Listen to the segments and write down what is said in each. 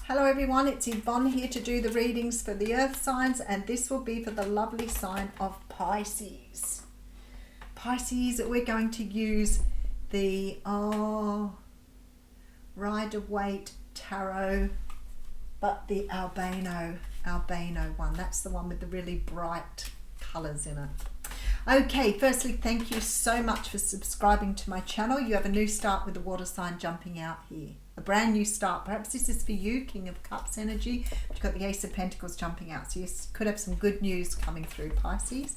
Hello everyone, it's Yvonne here to do the readings for the earth signs, and this will be for the lovely sign of Pisces. Pisces, we're going to use the Rider-Waite Tarot, but the albino one. That's the one with the really bright colours in it. Okay, firstly, thank you so much for subscribing to my channel. You have a new start with the water sign jumping out here. A brand new start. Perhaps this is for you, King of Cups energy. You've got the Ace of Pentacles jumping out. So you could have some good news coming through, Pisces.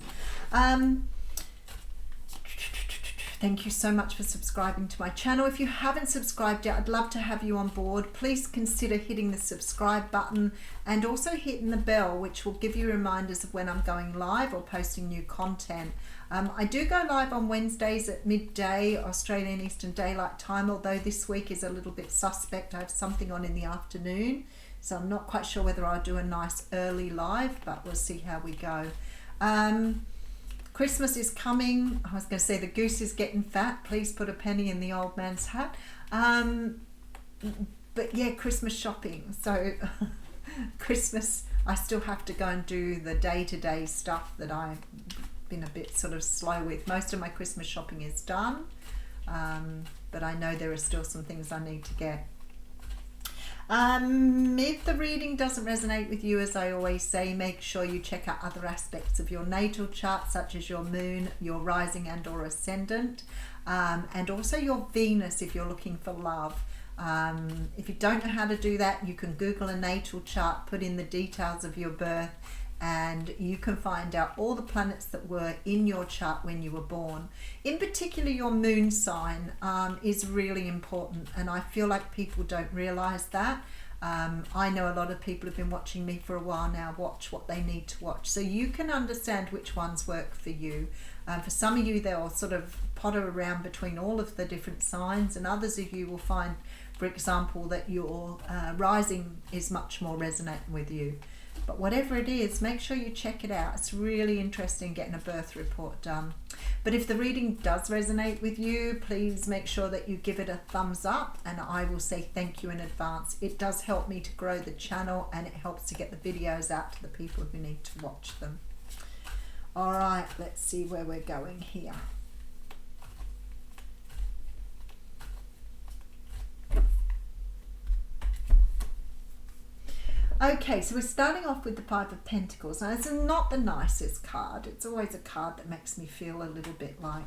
Thank you so much for subscribing to my channel. If you haven't subscribed yet, I'd love to have you on board. Please consider hitting the subscribe button and also hitting the bell, which will give you reminders of when I'm going live or posting new content. I do go live on Wednesdays at midday, Australian Eastern Daylight Time, although this week is a little bit suspect. I have something on in the afternoon, so I'm not quite sure whether I'll do a nice early live, but we'll see how we go. Christmas is coming. I was going to say the goose is getting fat. Please put a penny in the old man's hat. But yeah, Christmas shopping. So Christmas, I still have to go and do the day-to-day stuff that I've been a bit sort of slow with. Most of my Christmas shopping is done, but I know there are still some things I need to get. If the reading doesn't resonate with you, as I always say, make sure you check out other aspects of your natal chart, such as your moon, your rising and or ascendant, and also your Venus if you're looking for love. If you don't know how to do that, you can Google a natal chart, put in the details of your birth, and you can find out all the planets that were in your chart when you were born. In particular, your moon sign is really important, and I feel like people don't realize that. I know a lot of people have been watching me for a while now, watch what they need to watch, so you can understand which ones work for you. For some of you, they'll sort of potter around between all of the different signs, and others of you will find, for example, that your rising is much more resonating with you. But whatever it is, make sure you check it out. It's really interesting getting a birth report done. But if the reading does resonate with you, please make sure that you give it a thumbs up, and I will say thank you in advance. It does help me to grow the channel, and it helps to get the videos out to the people who need to watch them. All right, let's see where we're going here. Okay, so we're starting off with the Five of Pentacles. Now, it's not the nicest card. It's always a card that makes me feel a little bit like,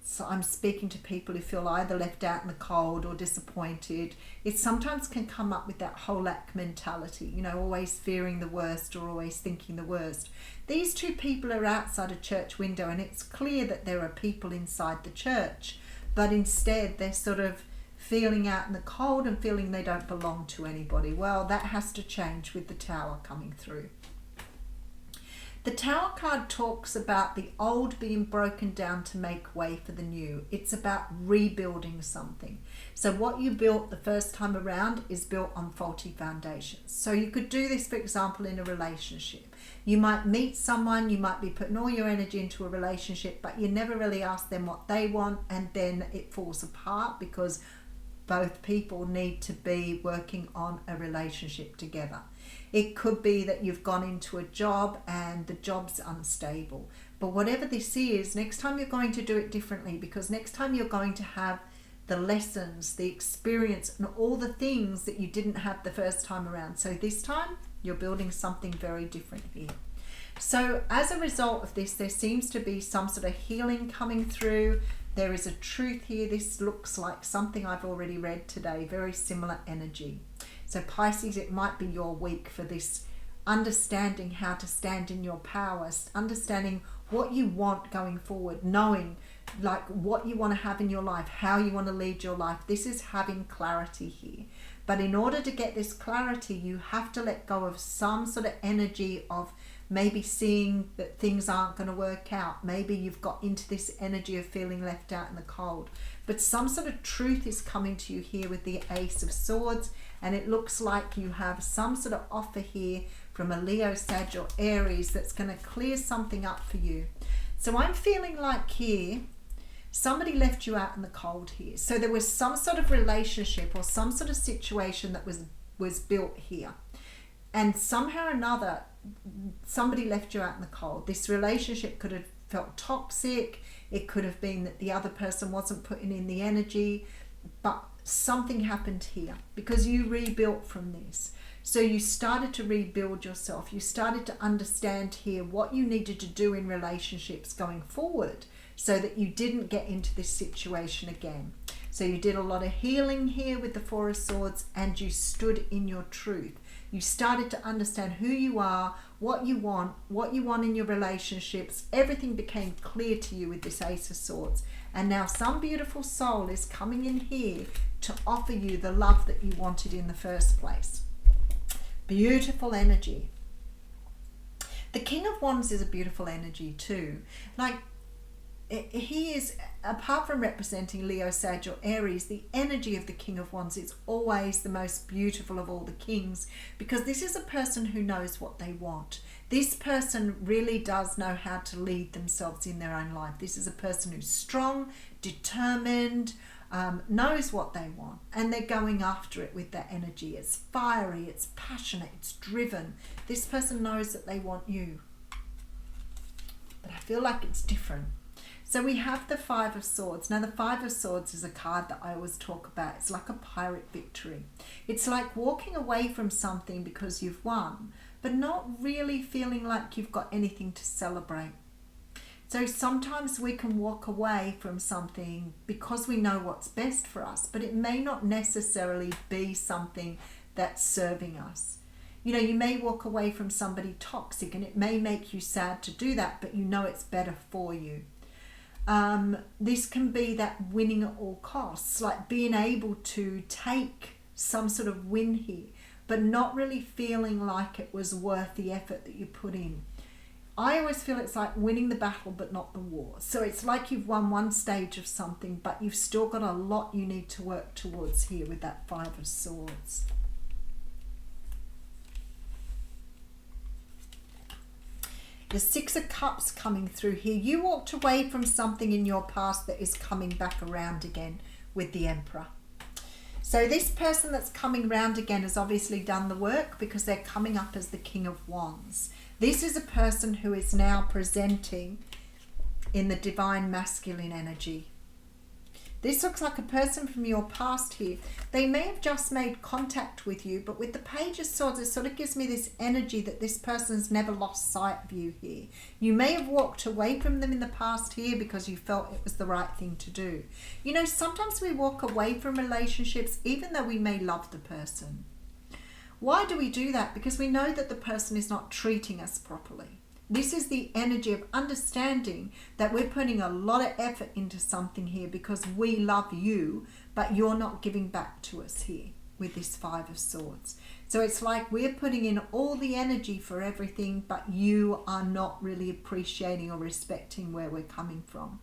so I'm speaking to people who feel either left out in the cold or disappointed. It sometimes can come up with that whole lack mentality, you know, always fearing the worst or always thinking the worst. These two people are outside a church window, and it's clear that there are people inside the church, but instead they're sort of feeling out in the cold and feeling they don't belong to anybody. Well, that has to change with the Tower coming through. The Tower card talks about the old being broken down to make way for the new. It's about rebuilding something. So what you built the first time around is built on faulty foundations. So you could do this, for example, in a relationship. You might meet someone, you might be putting all your energy into a relationship, but you never really ask them what they want, and then it falls apart because both people need to be working on a relationship together. It could be that you've gone into a job and the job's unstable. But whatever this is, next time you're going to do it differently, because next time you're going to have the lessons, the experience, and all the things that you didn't have the first time around. So this time you're building something very different here. So as a result of this, there seems to be some sort of healing coming through. There is a truth here. This looks like something I've already read today, very similar energy. So Pisces, it might be your week for this, understanding how to stand in your power, understanding what you want going forward, knowing like what you want to have in your life, how you want to lead your life. This is having clarity here. But in order to get this clarity, you have to let go of some sort of energy of maybe seeing that things aren't going to work out. Maybe you've got into this energy of feeling left out in the cold. But some sort of truth is coming to you here with the Ace of Swords, and it looks like you have some sort of offer here from a Leo, Sag or Aries that's going to clear something up for you. So I'm feeling like here, somebody left you out in the cold here. So there was some sort of relationship or some sort of situation that was was built here. And somehow or another, somebody left you out in the cold. This relationship could have felt toxic. It could have been that the other person wasn't putting in the energy, but something happened here because you rebuilt from this. So you started to rebuild yourself. You started to understand here what you needed to do in relationships going forward so that you didn't get into this situation again. So you did a lot of healing here with the Four of Swords, and you stood in your truth. You started to understand who you are, what you want in your relationships. Everything became clear to you with this Ace of Swords. And now some beautiful soul is coming in here to offer you the love that you wanted in the first place. Beautiful energy. The King of Wands is a beautiful energy too. Like, he is, apart from representing Leo, Sag or Aries, the energy of the King of Wands is always the most beautiful of all the kings, because this is a person who knows what they want. This person really does know how to lead themselves in their own life. This is a person who's strong, determined, knows what they want, and they're going after it with that energy. It's fiery, it's passionate, it's driven. This person knows that they want you. But I feel like it's different. So we have the Five of Swords. Now the Five of Swords is a card that I always talk about. It's like a pirate victory. It's like walking away from something because you've won, but not really feeling like you've got anything to celebrate. So sometimes we can walk away from something because we know what's best for us, but it may not necessarily be something that's serving us. You know, you may walk away from somebody toxic and it may make you sad to do that, but you know it's better for you. This can be that winning at all costs, like being able to take some sort of win here, but not really feeling like it was worth the effort that you put in. I always feel it's like winning the battle but not the war. So it's like you've won one stage of something, but you've still got a lot you need to work towards here with that Five of Swords. The Six of Cups coming through here. You walked away from something in your past that is coming back around again with the Emperor. So this person that's coming round again has obviously done the work because they're coming up as the King of Wands. This is a person who is now presenting in the divine masculine energy. This looks like a person from your past here. They may have just made contact with you, but with the Page of Swords, it sort of gives me this energy that this person's never lost sight of you here. You may have walked away from them in the past here because you felt it was the right thing to do. You know, sometimes we walk away from relationships even though we may love the person. Why do we do that? Because we know that the person is not treating us properly. This is the energy of understanding that we're putting a lot of effort into something here because we love you, but you're not giving back to us here with this Five of Swords. So it's like we're putting in all the energy for everything, but you are not really appreciating or respecting where we're coming from.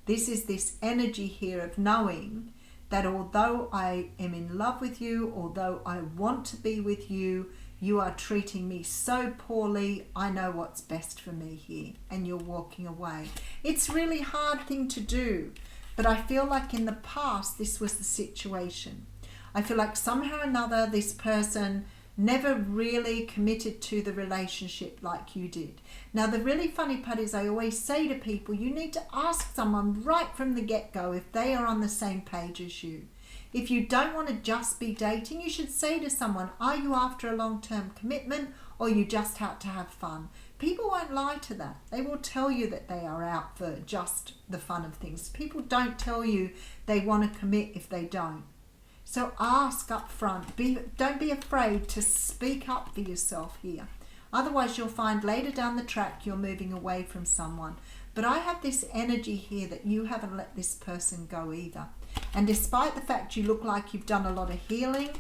This is this energy here of knowing that although I am in love with you, although I want to be with you, you are treating me so poorly. I know what's best for me here, and you're walking away. It's a really hard thing to do, but I feel like in the past this was the situation. I feel like somehow or another this person never really committed to the relationship like you did. Now the really funny part is I always say to people, you need to ask someone right from the get-go if they are on the same page as you. If you don't want to just be dating, you should say to someone, are you after a long-term commitment or you just out to have fun? People won't lie to that. They will tell you that they are out for just the fun of things. People don't tell you they want to commit if they don't. So ask up front. Don't be afraid to speak up for yourself here. Otherwise you'll find later down the track you're moving away from someone. But I have this energy here that you haven't let this person go either. And despite the fact you look like you've done a lot of healing,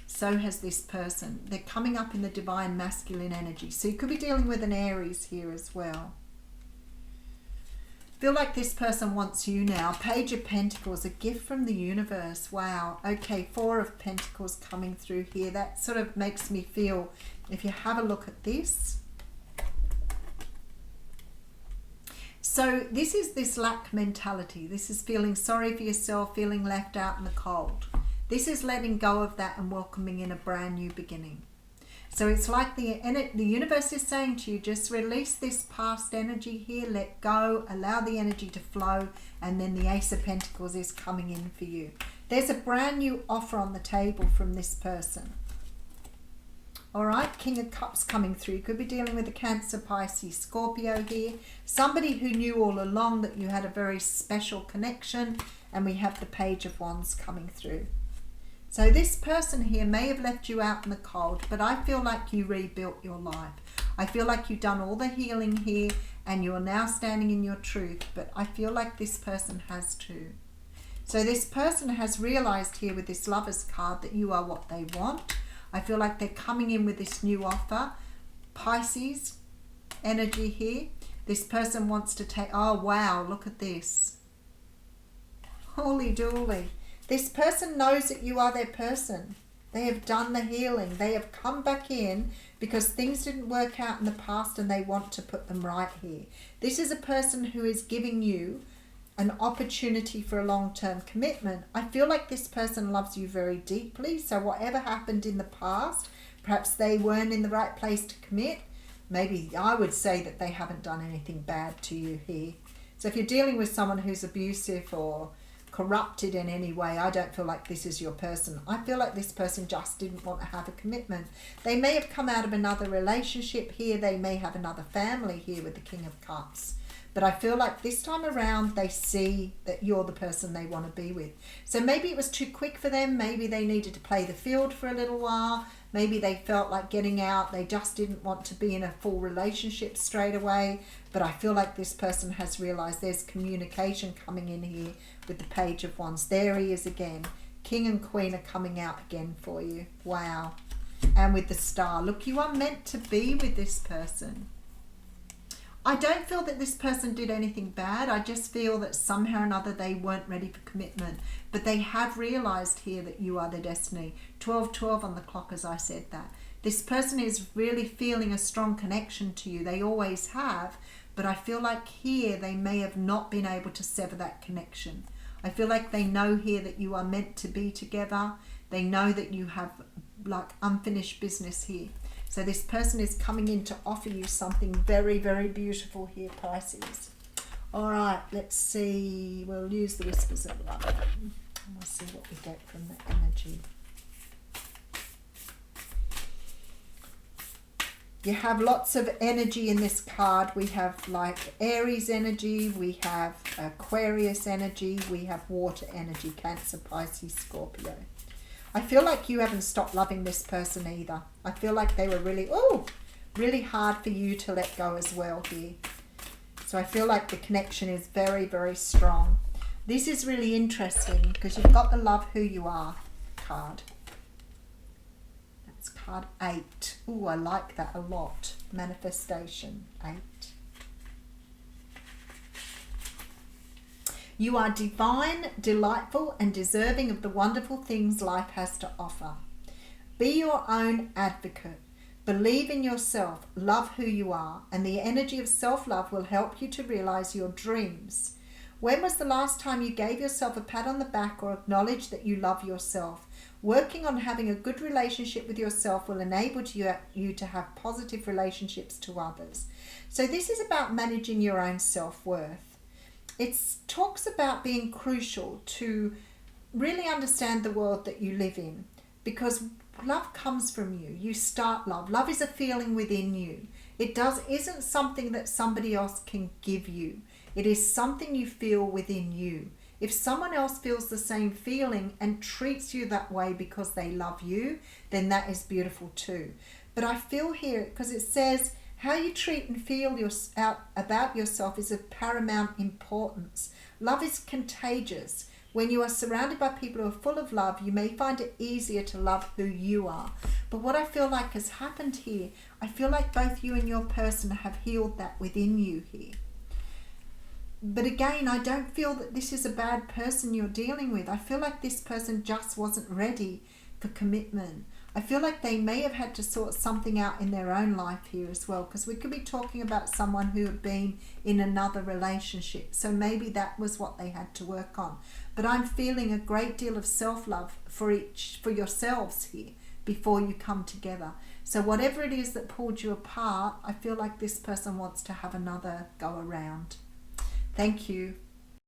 so has this person. They're coming up in the divine masculine energy. So you could be dealing with an Aries here as well. Feel like this person wants you now. Page of Pentacles, a gift from the universe. Wow. Okay, Four of Pentacles coming through here. That sort of makes me feel, if you have a look at this. So this is this lack mentality. This is feeling sorry for yourself, feeling left out in the cold. This is letting go of that and welcoming in a brand new beginning. So it's like the universe is saying to you, just release this past energy here, let go, allow the energy to flow, and then the Ace of Pentacles is coming in for you. There's a brand new offer on the table from this person. All right, King of Cups coming through. You could be dealing with a Cancer, Pisces, Scorpio here. Somebody who knew all along that you had a very special connection, and we have the Page of Wands coming through. So this person here may have left you out in the cold, but I feel like you rebuilt your life. I feel like you've done all the healing here and you're now standing in your truth, but I feel like this person has too. So this person has realized here with this Lovers card that you are what they want. I feel like they're coming in with this new offer. Pisces energy here. This person wants to take, oh wow, look at this. Holy dooly. This person knows that you are their person. They have done the healing. They have come back in because things didn't work out in the past and they want to put them right here. This is a person who is giving you an opportunity for a long-term commitment. I feel like this person loves you very deeply. So whatever happened in the past, perhaps they weren't in the right place to commit. Maybe I would say that they haven't done anything bad to you here. So if you're dealing with someone who's abusive or corrupted in any way, I don't feel like this is your person. I feel like this person just didn't want to have a commitment. They may have come out of another relationship here. They may have another family here with the King of Cups. But I feel like this time around they see that you're the person they want to be with. So maybe it was too quick for them. Maybe they needed to play the field for a little while. Maybe they felt like getting out. They just didn't want to be in a full relationship straight away. But I feel like this person has realized there's communication coming in here with the Page of Wands. There he is again. King and Queen are coming out again for you. Wow. And with the Star. Look, you are meant to be with this person. I don't feel that this person did anything bad. I just feel that somehow or another they weren't ready for commitment. But they have realized here that you are their destiny. 12:12 on the clock as I said that. This person is really feeling a strong connection to you. They always have. But I feel like here they may have not been able to sever that connection. I feel like they know here that you are meant to be together. They know that you have like unfinished business here. So this person is coming in to offer you something very, very beautiful here, Pisces. All right, let's see. We'll use the Whispers of Love. And we'll see what we get from that energy. You have lots of energy in this card. We have like Aries energy. We have Aquarius energy. We have water energy, Cancer, Pisces, Scorpio. I feel like you haven't stopped loving this person either. I feel like they were really hard for you to let go as well here. So I feel like the connection is very, very strong. This is really interesting because you've got the Love Who You Are card. That's card 8. Ooh, I like that a lot. Manifestation 8. You are divine, delightful, and deserving of the wonderful things life has to offer. Be your own advocate. Believe in yourself, love who you are, and the energy of self-love will help you to realize your dreams. When was the last time you gave yourself a pat on the back or acknowledged that you love yourself? Working on having a good relationship with yourself will enable you to have positive relationships to others. So this is about managing your own self-worth. It talks about being crucial to really understand the world that you live in, because love comes from you. You start love. Love is a feeling within you. It isn't something that somebody else can give you. It is something you feel within you. If someone else feels the same feeling and treats you that way because they love you, then that is beautiful too. But I feel here, because it says, how you treat and feel about yourself is of paramount importance. Love is contagious. When you are surrounded by people who are full of love, you may find it easier to love who you are. But what I feel like has happened here, I feel like both you and your person have healed that within you here. But again, I don't feel that this is a bad person you're dealing with. I feel like this person just wasn't ready for commitment. I feel like they may have had to sort something out in their own life here as well, because we could be talking about someone who had been in another relationship. So maybe that was what they had to work on. But I'm feeling a great deal of self-love for yourselves here before you come together. So whatever it is that pulled you apart, I feel like this person wants to have another go around. Thank you.